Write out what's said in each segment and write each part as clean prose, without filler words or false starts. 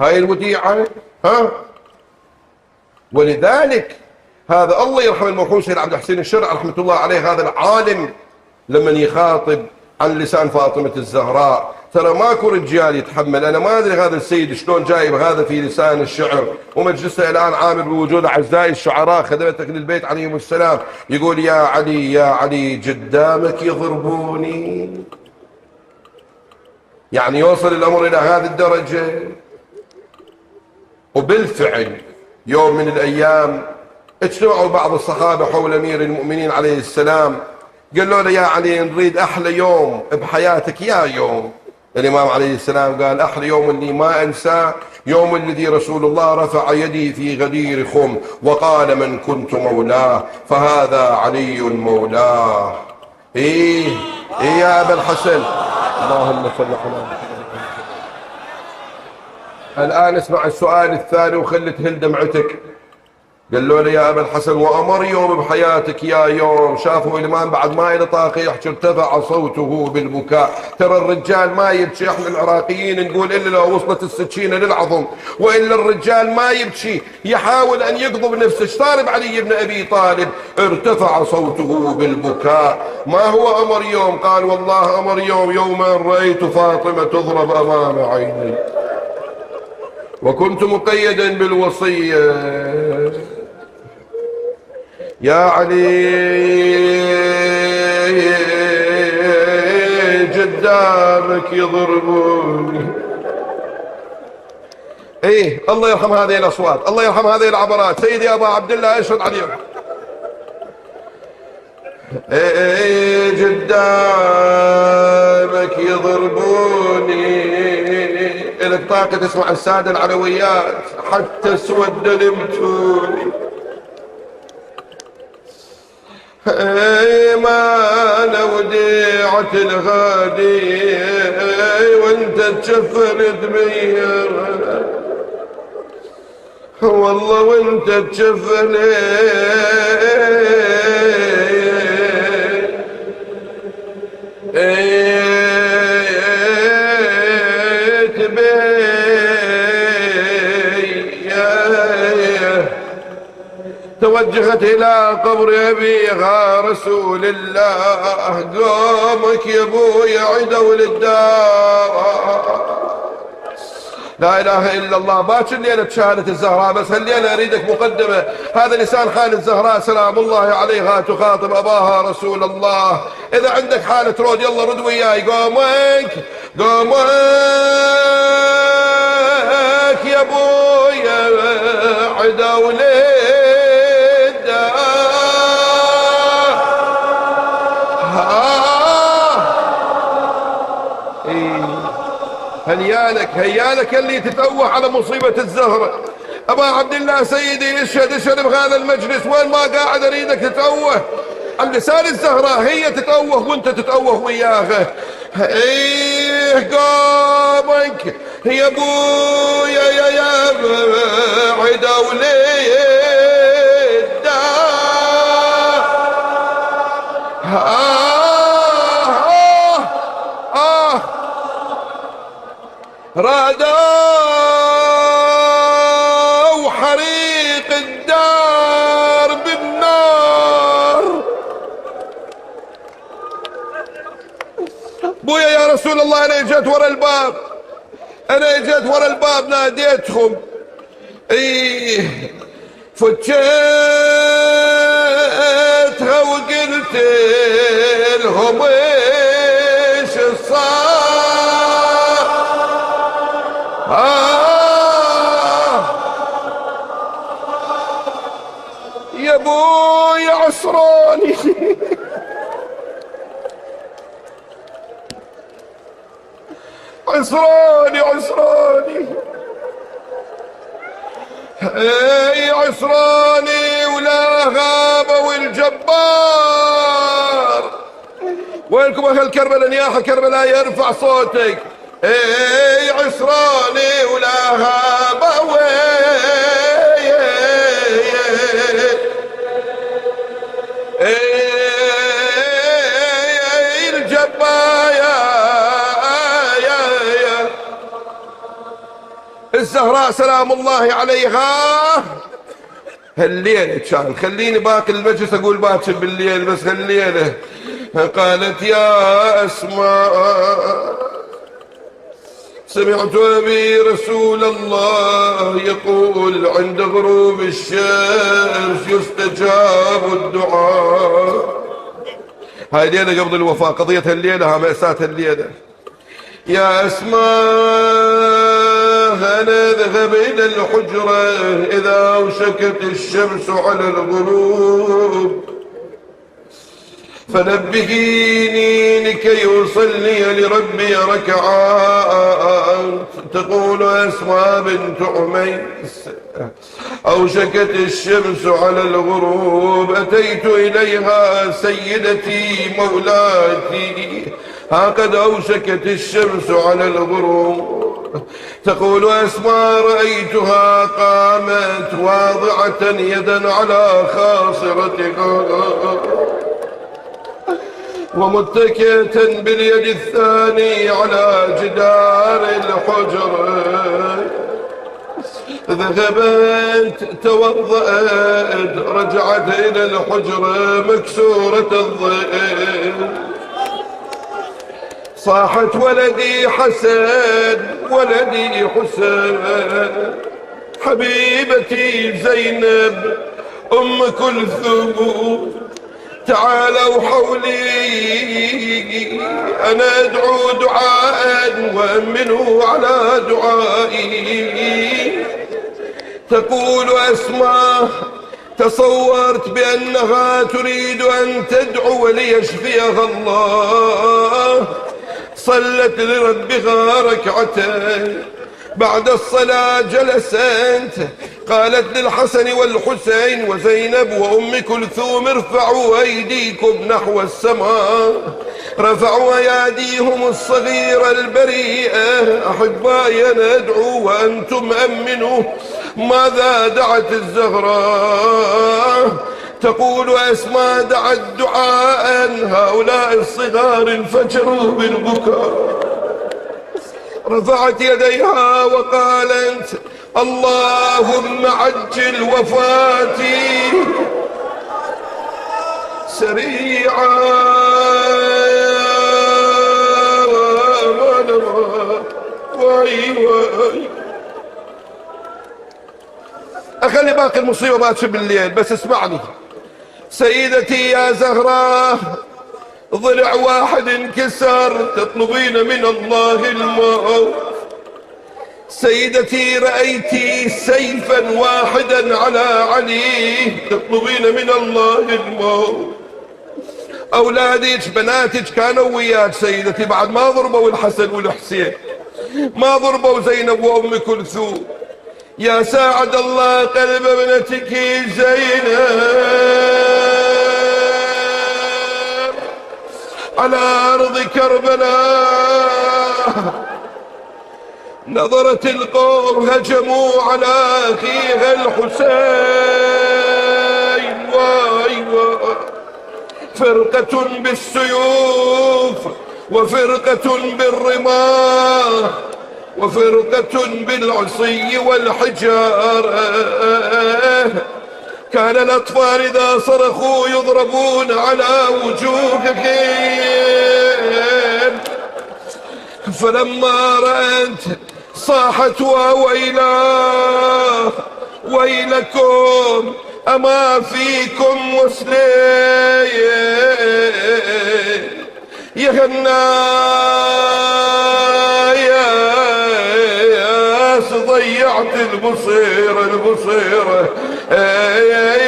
هاي الوديعة. ها، ولذلك هذا الله يرحم المرحوم سيد عبد الحسين الشرع رحمة الله عليه، هذا العالم لما يخاطب عن لسان فاطمة الزهراء ترى ماكو رجال يتحمل. أنا ما أدري هذا السيد شلون جايب هذا في لسان الشعر، ومجلسه الآن عامل بوجود أعزائي الشعراء خدمتك للبيت عليهم السلام، يقول يا علي يا علي قدامك يضربوني. يعني يوصل الأمر إلى هذه الدرجة. وبالفعل يوم من الأيام اجتمعوا بعض الصحابة حول أمير المؤمنين عليه السلام، قالوا له يا علي نريد أحلى يوم بحياتك يا يوم. الإمام عليه السلام قال أحلى يوم اللي ما أنساه يوم الذي رسول الله رفع يدي في غدير خم وقال من كنت مولاه فهذا علي مولاه. إيه يا أبا الحسن، اللهم صل على محمد. الآن اسمع السؤال الثاني وخلي تهل دمعتك. قالوا له يا أبا الحسن وأمر يوم بحياتك يا يوم شافوا الإمام بعد ما إلى طاقة يحكي ارتفع صوته بالبكاء. ترى الرجال ما يبكي، احنا العراقيين نقول إلا لو وصلت السكينة للعظم، وإلا الرجال ما يبكي، يحاول أن يقضب نفسه. صار بعلي بن أبي طالب ارتفع صوته بالبكاء. ما هو أمر يوم؟ قال والله أمر يوم أن رأيت فاطمة تضرب أمام عيني وكنت مقيدا بالوصية. يا علي قدامك يضربوني. ايه الله يرحم هذه الاصوات، الله يرحم هذه العبرات. سيدي ابا عبد الله اشهد عليهم. ايه قدامك يضربوني. لك طاقة تسمع السادة العلويات حتى سود لمتوني. ما انا وديعة الغادي وانت تشفر دمير، والله وانت تشفر توجهت إلى قبر أبيها رسول الله. قومك يا أبوي عدوا للدار. لا إله إلا الله. باكر ليلة شهادة الزهراء، بس هالليلة أريدك مقدمة. هذا لسان حال الزهراء سلام الله عليها تخاطب أباها رسول الله. إذا عندك حالة رود يلا رد وياي. قومك يا أبوي عدوا للدار. هيالك اللي تتأوه على مصيبة الزهرة. أبا عبد الله سيدي اشهد بهذا المجلس، وين ما قاعد أريدك تتأوه عن لسان الزهراء، هي تتأوه وانت تتأوه وياها. ايه قامك يا ابويا يا عدوا رادوا حريق الدار بالنار. بويا يا رسول الله انا اجيت ورا الباب ناديتهم. ايه فتشيتها وقلت لهم ايش صار. يا ابوي عسراني عسراني اي عسراني ولا غابة والجبار. وينكم اهل كربلاء؟ نياحة كربلاء يرفع صوتك. اي عسراني ولا غابة الزهراء سلام الله عليها هالليلة كان، خليني باقي المجلس أقول باكر بالليل بس هالليلة، قالت يا أسماء سمعت أبي رسول الله يقول عند غروب الشمس يستجاب الدعاء. هاي ليلة قبل الوفاة، قضية الليلة، ها مأساة الليلة. يا أسماء أنا أذهب إلى الحجرة إذا أوشكت الشمس على الغروب فنبهيني لكي أصلي لربي ركعات. تقول أسماء بنت عميس أوشكت الشمس على الغروب أتيت إليها سيدتي مولاتي ها قد أوشكت الشمس على الغروب. تقول أسماء رأيتها قامت واضعة يدا على خاصرتها ومتكئة باليد الثاني على جدار الحجرة. ذهبت توضأت رجعت إلى الحجرة مكسورة الظل. صاحت ولدي حسن ولدي حسن حبيبتي زينب أم كلثوم تعالوا حولي أنا أدعو دعاء وأمنوا على دعائي. تقول أسماء تصورت بأنها تريد أن تدعو ليشفيها الله، صلت لربها ركعتين، بعد الصلاة جلست قالت للحسن والحسين وزينب وأم كلثوم ارفعوا أيديكم نحو السماء. رفعوا أيديهم الصغيرة البريئة. أحبائي أنا أدعو وأنتم أمنوا. ماذا دعت الزهراء؟ تقول أسماء دعت دعاء هؤلاء الصغار انفجروا بالبكاء. رفعت يديها وقالت اللهم عجل وفاتي سريعا. أخلي باقي المصيبة باكر بالليل بس اسمعني. سيدتي يا زهراء ضلع واحد انكسر تطلبين من الله الموت. سيدتي رأيتي سيفا واحدا على علي تطلبين من الله الموت. أولادك بناتك كانوا وياك سيدتي بعد ما ضربوا الحسن والحسين، ما ضربوا زينب وأم كلثوم. يا ساعد الله قلب ابنتك زينب على أرض كربلاء. نظرت القوم هجموا على أخيها الحسين. واي فرقة بالسيوف وفرقة بالرماح وفرقة بالعصي والحجارة. كان الأطفال إذا صرخوا يضربون على وجوههم. فلما رأت صاحت وويلاه ويلكم أما فيكم مسلم يا ضيعت البصيرة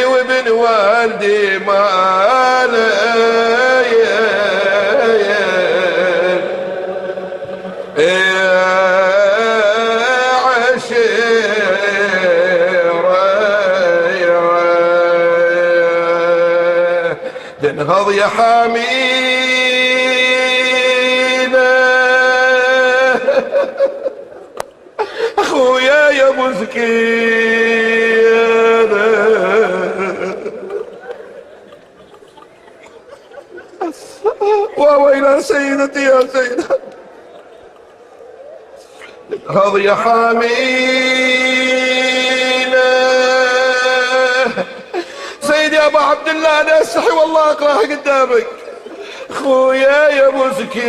وابن والدي تنهض يا حامينا اخويا يا مسكين. وويل سيدتي يا سيدة تنهض يا حامينا يا ابو عبد الله انا استحي والله اقراها قدامك. خويا يا مسكين،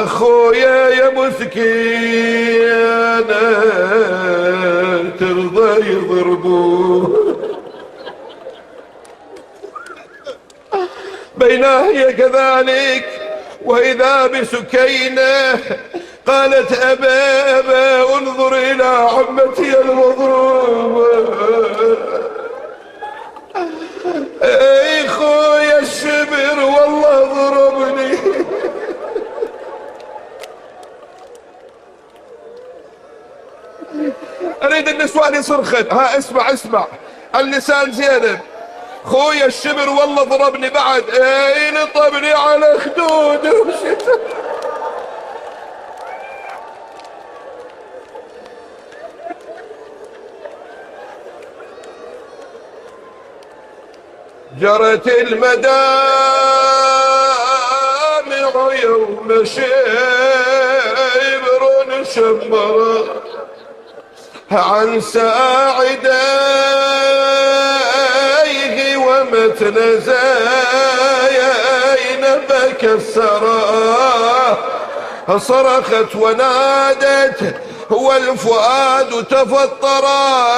خويا يا مسكين ترضى يضربوه. بينها هي كذلك وإذا بسكينة قالت أبا أبا انظر إلى عمتي المضروبة. اي خويا الشبر والله ضربني. اريد النسوان يصرخن. ها اسمع اسمع اللسان زينب. خويا الشبر والله ضربني بعد، اي نطبني على خدوده وشتا. جرت المدامع يوم شبر شمر عن ساعديه ومتن زاين بكسراه. صرخت ونادت والفؤاد تفطر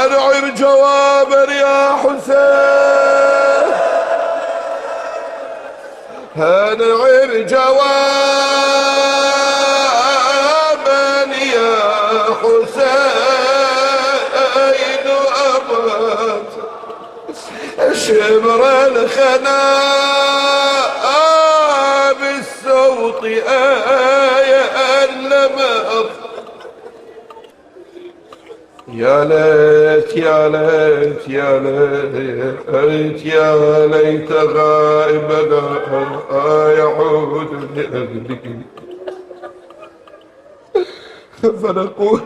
انعم جوابا يا حسين، انعم جوابا يا حسين. أبت شبر الخناء بالصوت آية لمأت. يا ليت يا ليت يا ليت يا ليت غائبنا يعود لأهله فنقول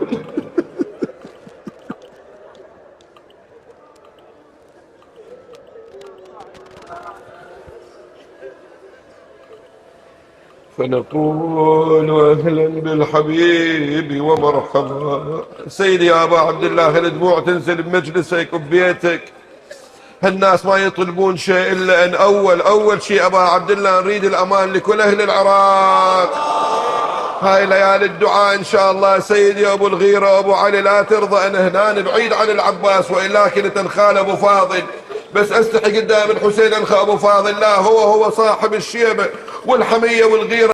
أهلا بالحبيب ومرحبا. سيدي يا أبا عبد الله الدموع تنزل بمجلسك وببيتك. الناس ما يطلبون شيء إلا أن أول شيء أبا عبد الله نريد الأمان لكل أهل العراق. هاي ليالي الدعاء إن شاء الله. سيدي أبو الغيرة أبو علي لا ترضى أن هنا بعيد عن العباس، وإلا كنت انخال أبو فاضل، بس أستحي قدام الحسين أنخى أبو فاضل. لا هو صاحب الشيبة والحمية والغيرة.